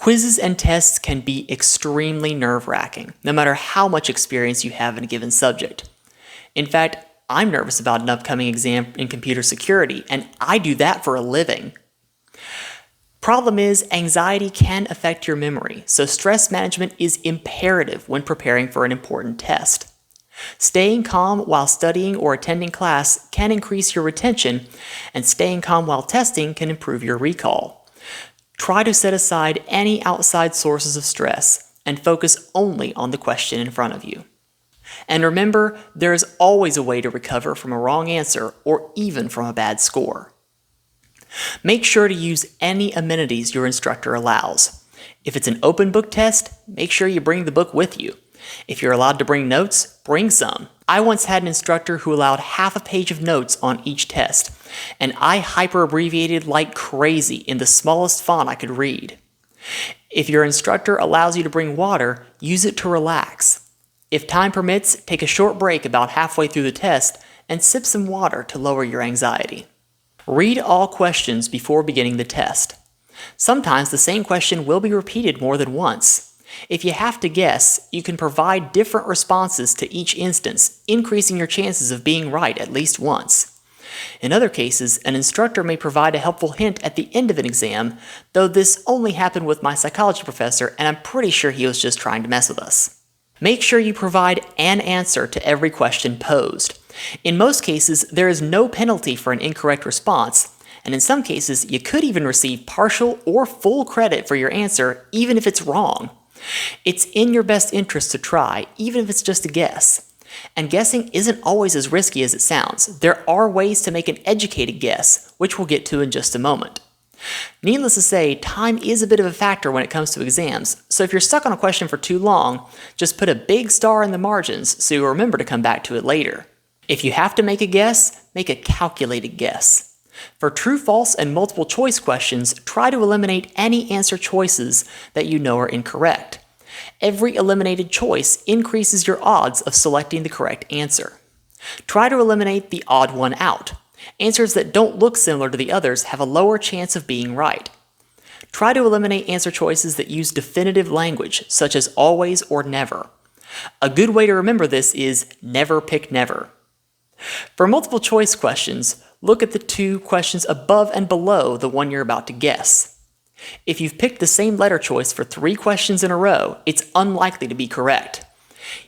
Quizzes and tests can be extremely nerve-wracking, no matter how much experience you have in a given subject. In fact, I'm nervous about an upcoming exam in computer security, and I do that for a living. Problem is, anxiety can affect your memory, so stress management is imperative when preparing for an important test. Staying calm while studying or attending class can increase your retention, and staying calm while testing can improve your recall. Try to set aside any outside sources of stress and focus only on the question in front of you. And remember, there is always a way to recover from a wrong answer or even from a bad score. Make sure to use any amenities your instructor allows. If it's an open book test, make sure you bring the book with you. If you're allowed to bring notes, bring some. I once had an instructor who allowed half a page of notes on each test, and I hyper-abbreviated like crazy in the smallest font I could read. If your instructor allows you to bring water, use it to relax. If time permits, take a short break about halfway through the test and sip some water to lower your anxiety. Read all questions before beginning the test. Sometimes the same question will be repeated more than once. If you have to guess, you can provide different responses to each instance, increasing your chances of being right at least once. In other cases, an instructor may provide a helpful hint at the end of an exam, though this only happened with my psychology professor, and I'm pretty sure he was just trying to mess with us. Make sure you provide an answer to every question posed. In most cases, there is no penalty for an incorrect response, and in some cases, you could even receive partial or full credit for your answer, even if it's wrong. It's in your best interest to try, even if it's just a guess. And guessing isn't always as risky as it sounds. There are ways to make an educated guess, which we'll get to in just a moment. Needless to say, time is a bit of a factor when it comes to exams, so if you're stuck on a question for too long, just put a big star in the margins so you'll remember to come back to it later. If you have to make a guess, make a calculated guess. For true, false, and multiple choice questions, try to eliminate any answer choices that you know are incorrect. Every eliminated choice increases your odds of selecting the correct answer. Try to eliminate the odd one out. Answers that don't look similar to the others have a lower chance of being right. Try to eliminate answer choices that use definitive language, such as always or never. A good way to remember this is never pick never. For multiple choice questions, look at the two questions above and below the one you're about to guess. If you've picked the same letter choice for 3 questions in a row, it's unlikely to be correct.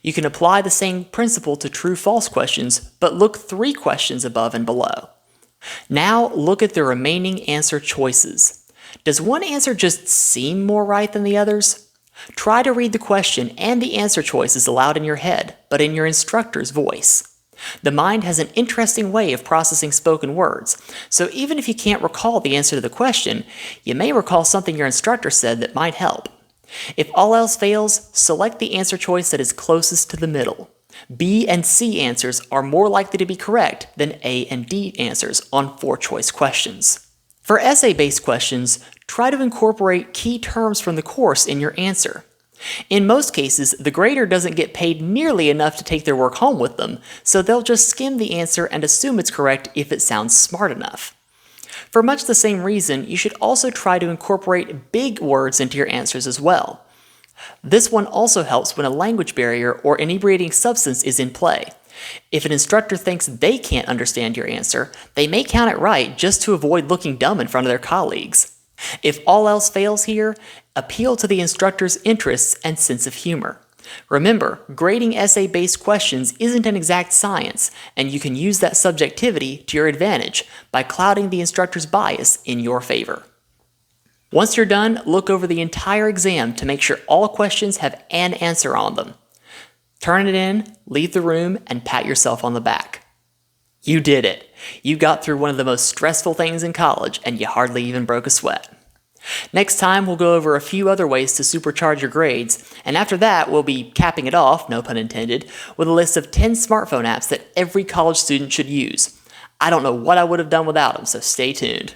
You can apply the same principle to true-false questions, but look 3 questions above and below. Now look at the remaining answer choices. Does one answer just seem more right than the others? Try to read the question and the answer choices aloud in your head, but in your instructor's voice. The mind has an interesting way of processing spoken words, so even if you can't recall the answer to the question, you may recall something your instructor said that might help. If all else fails, select the answer choice that is closest to the middle. B and C answers are more likely to be correct than A and D answers on 4-choice questions. For essay-based questions, try to incorporate key terms from the course in your answer. In most cases, the grader doesn't get paid nearly enough to take their work home with them, so they'll just skim the answer and assume it's correct if it sounds smart enough. For much the same reason, you should also try to incorporate big words into your answers as well. This one also helps when a language barrier or inebriating substance is in play. If an instructor thinks they can't understand your answer, they may count it right just to avoid looking dumb in front of their colleagues. If all else fails here, appeal to the instructor's interests and sense of humor. Remember, grading essay-based questions isn't an exact science, and you can use that subjectivity to your advantage by clouding the instructor's bias in your favor. Once you're done, look over the entire exam to make sure all questions have an answer on them. Turn it in, leave the room, and pat yourself on the back. You did it! You got through one of the most stressful things in college, and you hardly even broke a sweat. Next time, we'll go over a few other ways to supercharge your grades, and after that, we'll be capping it off, no pun intended, with a list of 10 smartphone apps that every college student should use. I don't know what I would have done without them, so stay tuned.